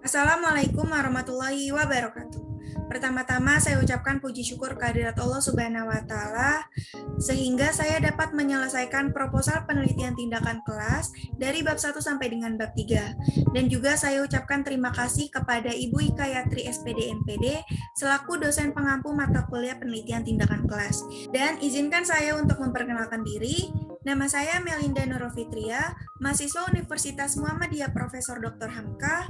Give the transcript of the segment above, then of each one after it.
Assalamualaikum warahmatullahi wabarakatuh. Pertama-tama saya ucapkan puji syukur kehadirat Allah Subhanahu wa taala sehingga saya dapat menyelesaikan proposal penelitian tindakan kelas dari bab 1 sampai dengan bab 3. Dan juga saya ucapkan terima kasih kepada Ibu Ika Yatri SPD MPD selaku dosen pengampu mata kuliah penelitian tindakan kelas. Dan izinkan saya untuk memperkenalkan diri. Nama saya Melinda Nurofitria, mahasiswa Universitas Muhammadiyah Profesor Dr. Hamka,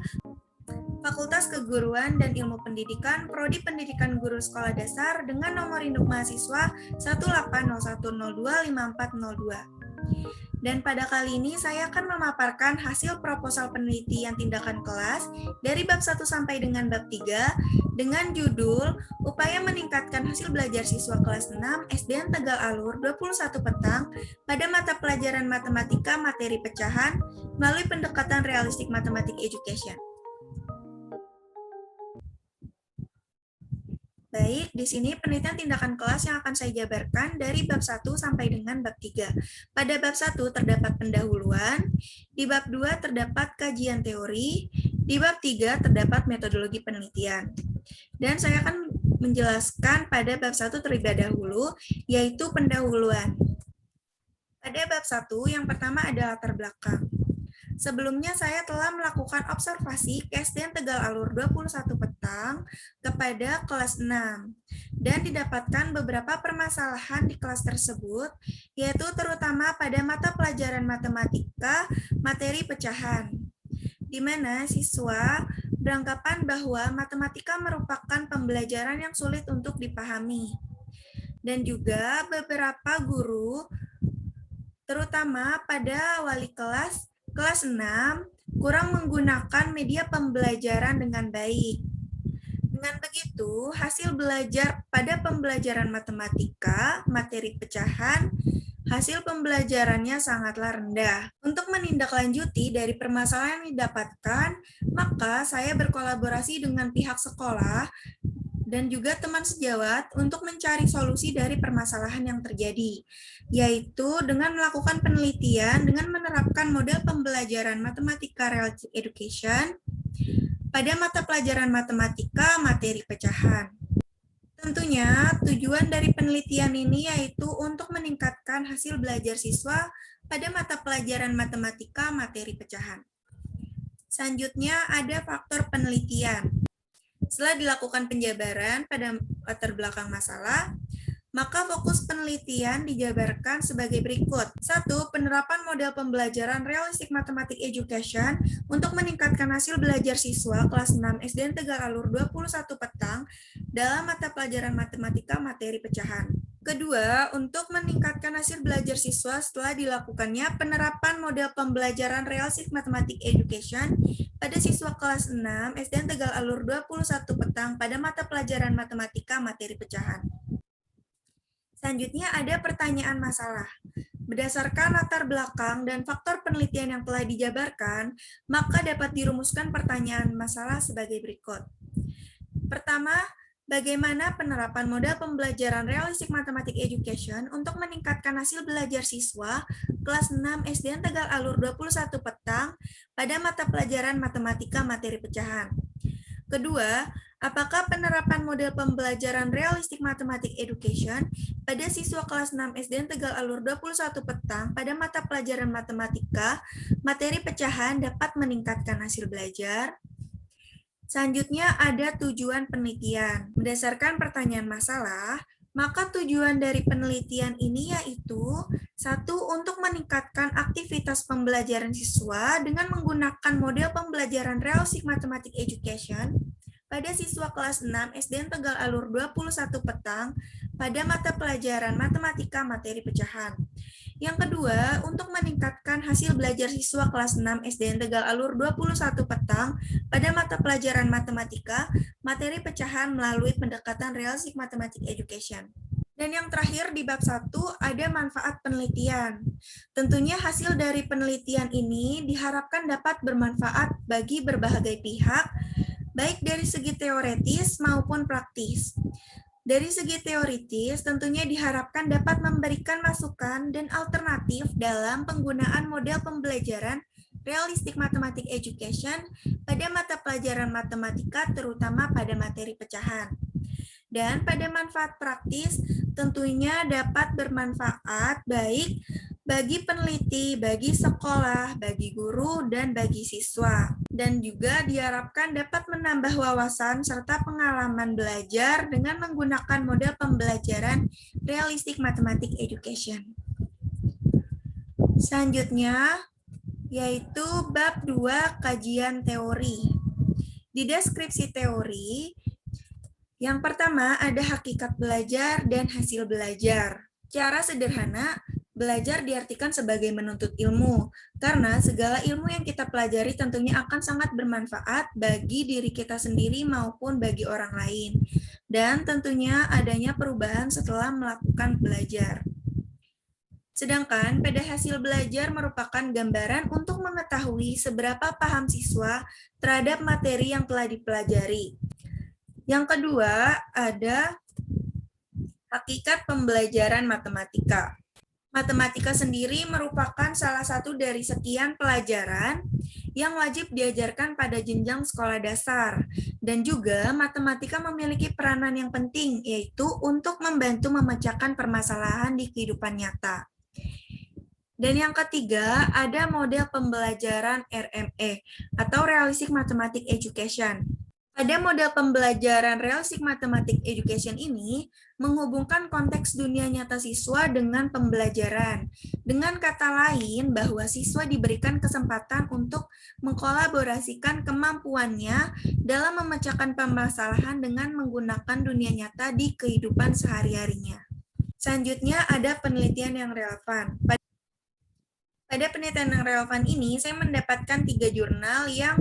Fakultas Keguruan dan Ilmu Pendidikan, Prodi Pendidikan Guru Sekolah Dasar dengan nomor induk mahasiswa 180102542. Dan pada kali ini saya akan memaparkan hasil proposal penelitian tindakan kelas dari bab 1 sampai dengan bab 3 dengan judul Upaya Meningkatkan Hasil Belajar Siswa Kelas 6 SDN Tegal Alur 21 petang pada mata pelajaran matematika materi pecahan melalui pendekatan realistik matematik education. Baik, di sini penelitian tindakan kelas yang akan saya jabarkan dari bab 1 sampai dengan bab 3. Pada bab 1 terdapat pendahuluan, di bab 2 terdapat kajian teori, di bab 3 terdapat metodologi penelitian. Dan saya akan menjelaskan pada bab 1 terlebih dahulu, yaitu pendahuluan. Pada bab 1, yang pertama ada latar belakang. Sebelumnya saya telah melakukan observasi ke SDN Tegal Alur 21 petang kepada kelas 6 dan didapatkan beberapa permasalahan di kelas tersebut, yaitu terutama pada mata pelajaran matematika materi pecahan, di mana siswa beranggapan bahwa matematika merupakan pembelajaran yang sulit untuk dipahami. Dan juga beberapa guru, terutama pada wali kelas 6 kurang menggunakan media pembelajaran dengan baik. Dengan begitu, hasil belajar pada pembelajaran matematika, materi pecahan, hasil pembelajarannya sangatlah rendah. Untuk menindaklanjuti dari permasalahan yang didapatkan, maka saya berkolaborasi dengan pihak sekolah dan juga teman sejawat untuk mencari solusi dari permasalahan yang terjadi, yaitu dengan melakukan penelitian dengan menerapkan model pembelajaran matematika realistic education pada mata pelajaran matematika materi pecahan. Tentunya tujuan dari penelitian ini yaitu untuk meningkatkan hasil belajar siswa pada mata pelajaran matematika materi pecahan. Selanjutnya ada faktor penelitian. Setelah dilakukan penjabaran pada latar belakang masalah, maka fokus penelitian dijabarkan sebagai berikut. 1. Penerapan model pembelajaran realistik matematik education untuk meningkatkan hasil belajar siswa kelas 6 SDN Tegal Alur 21 petang dalam mata pelajaran matematika materi pecahan. Kedua, untuk meningkatkan hasil belajar siswa setelah dilakukannya penerapan model pembelajaran realistik matematik education pada siswa kelas 6 SDN Tegal Alur 21 petang pada mata pelajaran matematika materi pecahan. Selanjutnya ada pertanyaan masalah. Berdasarkan latar belakang dan faktor penelitian yang telah dijabarkan, maka dapat dirumuskan pertanyaan masalah sebagai berikut. Pertama, bagaimana penerapan model pembelajaran realistik matematik education untuk meningkatkan hasil belajar siswa kelas 6 SDN Tegal Alur 21 petang pada mata pelajaran matematika materi pecahan? Kedua, apakah penerapan model pembelajaran realistik matematik education pada siswa kelas 6 SDN Tegal Alur 21 petang pada mata pelajaran matematika materi pecahan dapat meningkatkan hasil belajar? Selanjutnya ada tujuan penelitian. Berdasarkan pertanyaan masalah, maka tujuan dari penelitian ini yaitu 1. Untuk meningkatkan aktivitas pembelajaran siswa dengan menggunakan model pembelajaran realistik matematik education pada siswa kelas 6 SDN Tegal Alur 21 petang pada mata pelajaran matematika materi pecahan. Yang kedua, untuk meningkatkan hasil belajar siswa kelas 6 SDN Tegal Alur 21 petang pada mata pelajaran matematika materi pecahan melalui pendekatan realistik matematik education. Dan yang terakhir di bab 1 ada manfaat penelitian. Tentunya hasil dari penelitian ini diharapkan dapat bermanfaat bagi berbagai pihak, baik dari segi teoretis maupun praktis. Dari segi teoritis, tentunya diharapkan dapat memberikan masukan dan alternatif dalam penggunaan model pembelajaran realistic mathematics education pada mata pelajaran matematika, terutama pada materi pecahan. Dan pada manfaat praktis, tentunya dapat bermanfaat baik bagi peneliti, bagi sekolah, bagi guru, dan bagi siswa. Dan juga diharapkan dapat menambah wawasan serta pengalaman belajar dengan menggunakan model pembelajaran realistic mathematics education. Selanjutnya, yaitu bab 2 kajian teori. Di deskripsi teori, yang pertama ada hakikat belajar dan hasil belajar. Cara sederhana, belajar diartikan sebagai menuntut ilmu, karena segala ilmu yang kita pelajari tentunya akan sangat bermanfaat bagi diri kita sendiri maupun bagi orang lain. Dan tentunya adanya perubahan setelah melakukan belajar. Sedangkan pada hasil belajar merupakan gambaran untuk mengetahui seberapa paham siswa terhadap materi yang telah dipelajari. Yang kedua, ada hakikat pembelajaran matematika. Matematika sendiri merupakan salah satu dari sekian pelajaran yang wajib diajarkan pada jenjang sekolah dasar. Dan juga matematika memiliki peranan yang penting, yaitu untuk membantu memecahkan permasalahan di kehidupan nyata. Dan yang ketiga, ada model pembelajaran RME atau Realistic Mathematics Education. Pada model pembelajaran Realistic Mathematics Education ini menghubungkan konteks dunia nyata siswa dengan pembelajaran. Dengan kata lain, bahwa siswa diberikan kesempatan untuk mengkolaborasikan kemampuannya dalam memecahkan permasalahan dengan menggunakan dunia nyata di kehidupan sehari-harinya. Selanjutnya ada penelitian yang relevan. Pada penelitian yang relevan ini, saya mendapatkan 3 jurnal yang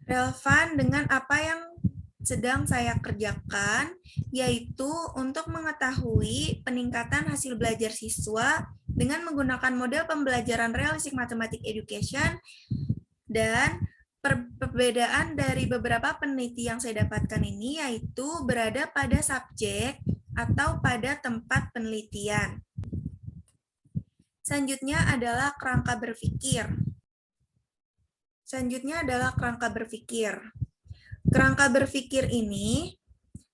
relevan dengan apa yang sedang saya kerjakan, yaitu untuk mengetahui peningkatan hasil belajar siswa dengan menggunakan model pembelajaran Realistic Mathematics Education, dan perbedaan dari beberapa peneliti yang saya dapatkan ini yaitu berada pada subjek atau pada tempat penelitian. Selanjutnya adalah kerangka berpikir. Kerangka berpikir ini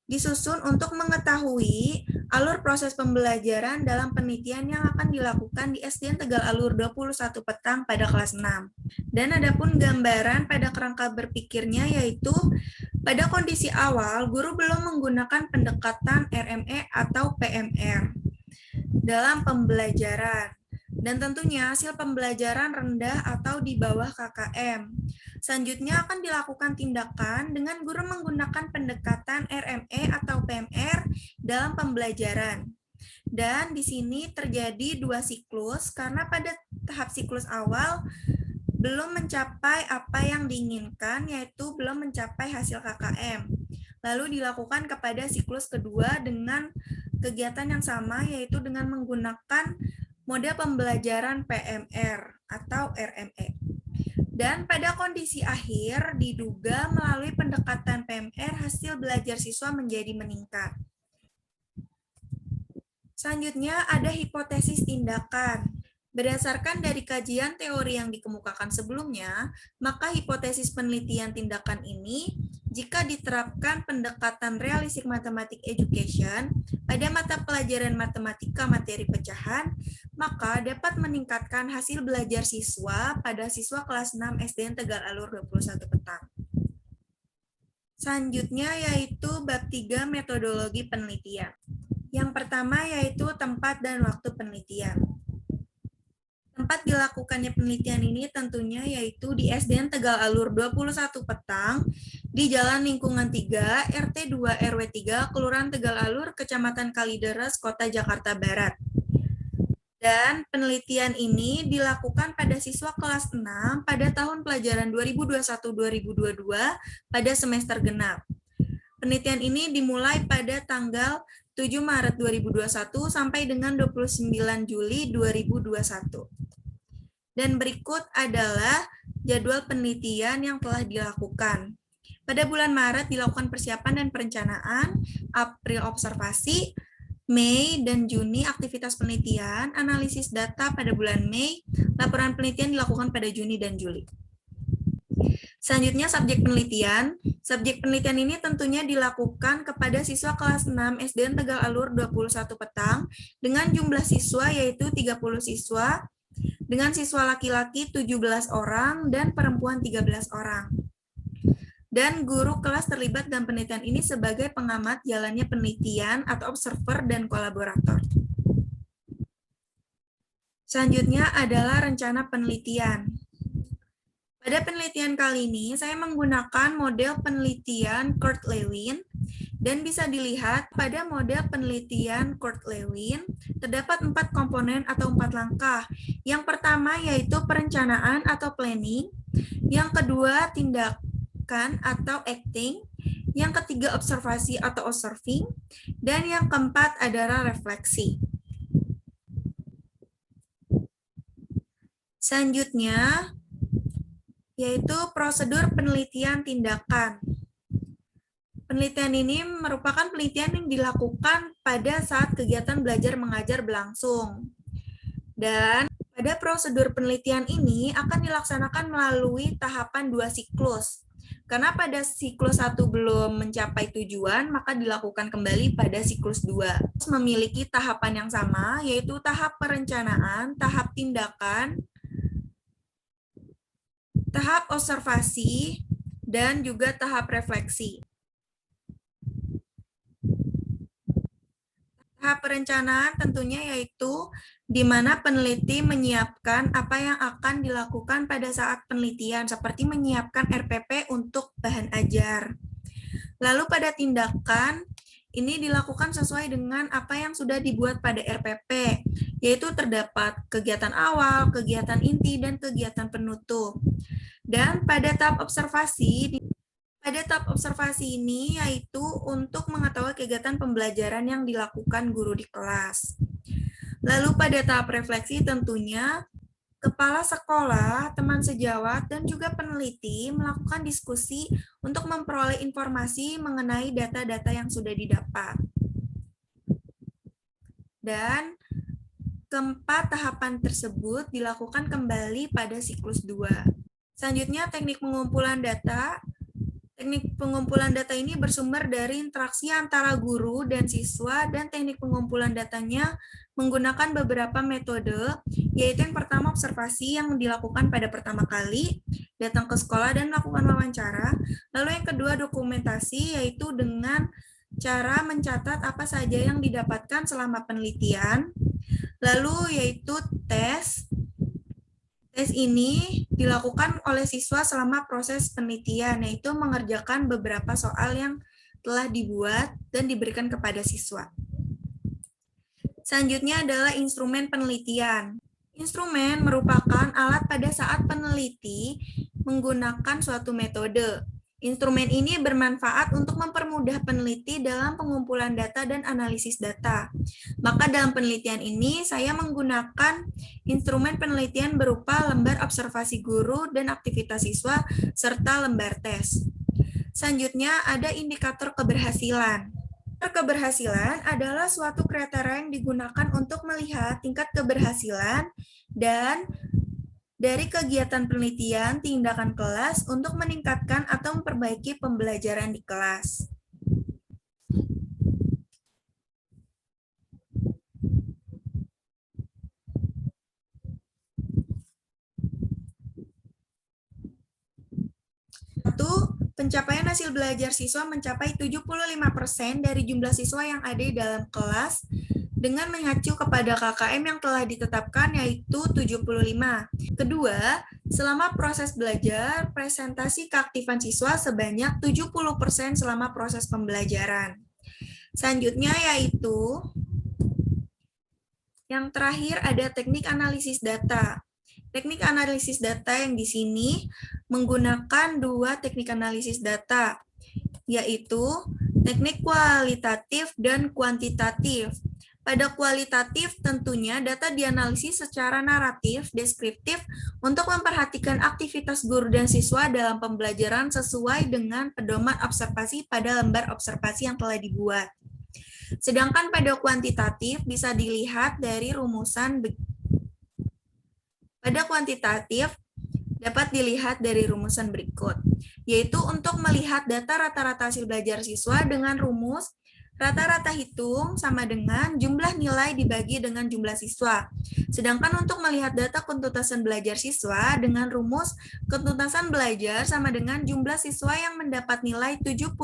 disusun untuk mengetahui alur proses pembelajaran dalam penelitian yang akan dilakukan di SDN Tegal Alur 21 Petang pada kelas 6. Dan adapun gambaran pada kerangka berpikirnya yaitu pada kondisi awal, guru belum menggunakan pendekatan RME atau PMR dalam pembelajaran. Dan tentunya hasil pembelajaran rendah atau di bawah KKM. Selanjutnya akan dilakukan tindakan dengan guru menggunakan pendekatan RME atau PMR dalam pembelajaran. Dan di sini terjadi 2 siklus karena pada tahap siklus awal belum mencapai apa yang diinginkan, yaitu belum mencapai hasil KKM. Lalu dilakukan kepada siklus kedua dengan kegiatan yang sama, yaitu dengan menggunakan model pembelajaran PMR atau RME. Dan pada kondisi akhir diduga melalui pendekatan PMR hasil belajar siswa menjadi meningkat. Selanjutnya ada hipotesis tindakan. Berdasarkan dari kajian teori yang dikemukakan sebelumnya, maka hipotesis penelitian tindakan ini jika diterapkan pendekatan Realistic Mathematics Education pada mata pelajaran matematika materi pecahan, maka dapat meningkatkan hasil belajar siswa pada siswa kelas 6 SDN Tegal Alur 21 Petang. Selanjutnya yaitu bab 3 metodologi penelitian. Yang pertama yaitu tempat dan waktu penelitian. Tempat dilakukannya penelitian ini tentunya yaitu di SDN Tegal Alur 21 Petang, di Jalan Lingkungan 3, RT 2 RW 3, Kelurahan Tegal Alur, Kecamatan Kalideres, Kota Jakarta Barat. Dan penelitian ini dilakukan pada siswa kelas 6 pada tahun pelajaran 2021-2022 pada semester genap. Penelitian ini dimulai pada tanggal 7 Maret 2021 sampai dengan 29 Juli 2021. Dan berikut adalah jadwal penelitian yang telah dilakukan. Pada bulan Maret dilakukan persiapan dan perencanaan, April observasi, Mei dan Juni aktivitas penelitian, analisis data pada bulan Mei, laporan penelitian dilakukan pada Juni dan Juli. Selanjutnya subjek penelitian. Subjek penelitian ini tentunya dilakukan kepada siswa kelas 6 SDN Tegal Alur 21 Petang dengan jumlah siswa yaitu 30 siswa, dengan siswa laki-laki 17 orang dan perempuan 13 orang. Dan guru kelas terlibat dalam penelitian ini sebagai pengamat jalannya penelitian atau observer dan kolaborator. Selanjutnya adalah rencana penelitian. Pada penelitian kali ini, saya menggunakan model penelitian Kurt-Lewin, dan bisa dilihat pada model penelitian Kurt-Lewin, terdapat 4 komponen atau 4 langkah. Yang pertama yaitu perencanaan atau planning, yang kedua tindakan atau acting, yang ketiga observasi atau observing, dan yang keempat adalah refleksi. Selanjutnya, yaitu prosedur penelitian tindakan. Penelitian ini merupakan penelitian yang dilakukan pada saat kegiatan belajar mengajar berlangsung. Dan pada prosedur penelitian ini akan dilaksanakan melalui tahapan 2 siklus. Karena pada siklus 1 belum mencapai tujuan, maka dilakukan kembali pada siklus 2. Memiliki tahapan yang sama, yaitu tahap perencanaan, tahap tindakan, tahap observasi, dan juga tahap refleksi. Tahap perencanaan tentunya yaitu di mana peneliti menyiapkan apa yang akan dilakukan pada saat penelitian, seperti menyiapkan RPP untuk bahan ajar. Lalu pada tindakan, ini dilakukan sesuai dengan apa yang sudah dibuat pada RPP, yaitu terdapat kegiatan awal, kegiatan inti, dan kegiatan penutup. Dan pada tahap observasi ini yaitu untuk mengetahui kegiatan pembelajaran yang dilakukan guru di kelas. Lalu pada tahap refleksi tentunya kepala sekolah, teman sejawat, dan juga peneliti melakukan diskusi untuk memperoleh informasi mengenai data-data yang sudah didapat. Dan keempat tahapan tersebut dilakukan kembali pada siklus 2. Selanjutnya, teknik pengumpulan data. Teknik pengumpulan data ini bersumber dari interaksi antara guru dan siswa, dan teknik pengumpulan datanya menggunakan beberapa metode, yaitu yang pertama observasi yang dilakukan pada pertama kali, datang ke sekolah dan melakukan wawancara. Lalu yang kedua dokumentasi, yaitu dengan cara mencatat apa saja yang didapatkan selama penelitian. Lalu yaitu tes. Tes ini dilakukan oleh siswa selama proses penelitian, yaitu mengerjakan beberapa soal yang telah dibuat dan diberikan kepada siswa. Selanjutnya adalah instrumen penelitian. Instrumen merupakan alat pada saat peneliti menggunakan suatu metode. Instrumen ini bermanfaat untuk mempermudah peneliti dalam pengumpulan data dan analisis data. Maka dalam penelitian ini saya menggunakan instrumen penelitian berupa lembar observasi guru dan aktivitas siswa serta lembar tes. Selanjutnya ada indikator keberhasilan. Keberhasilan adalah suatu kriteria yang digunakan untuk melihat tingkat keberhasilan dan dari kegiatan penelitian tindakan kelas untuk meningkatkan atau memperbaiki pembelajaran di kelas. Satu, pencapaian hasil belajar siswa mencapai 75% dari jumlah siswa yang ada di dalam kelas dengan mengacu kepada KKM yang telah ditetapkan yaitu 75. Kedua, selama proses belajar, presentasi keaktifan siswa sebanyak 70% selama proses pembelajaran. Selanjutnya yaitu yang terakhir ada teknik analisis data. Teknik analisis data yang di sini menggunakan 2 teknik analisis data, yaitu teknik kualitatif dan kuantitatif. Pada kualitatif, tentunya data dianalisis secara naratif, deskriptif, untuk memperhatikan aktivitas guru dan siswa dalam pembelajaran sesuai dengan pedoman observasi pada lembar observasi yang telah dibuat. Sedangkan pada kuantitatif bisa dilihat dari rumusan. Pada kuantitatif dapat dilihat dari rumusan berikut, yaitu untuk melihat data rata-rata hasil belajar siswa dengan rumus rata-rata hitung sama dengan jumlah nilai dibagi dengan jumlah siswa. Sedangkan untuk melihat data ketuntasan belajar siswa dengan rumus ketuntasan belajar sama dengan jumlah siswa yang mendapat nilai 75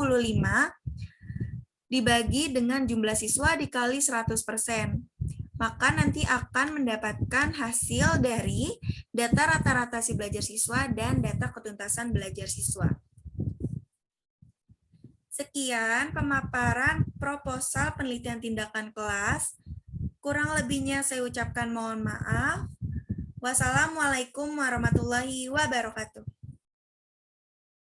dibagi dengan jumlah siswa dikali 100%. Maka nanti akan mendapatkan hasil dari data rata-rata si belajar siswa dan data ketuntasan belajar siswa. Sekian pemaparan proposal penelitian tindakan kelas. Kurang lebihnya saya ucapkan mohon maaf. Wassalamualaikum warahmatullahi wabarakatuh.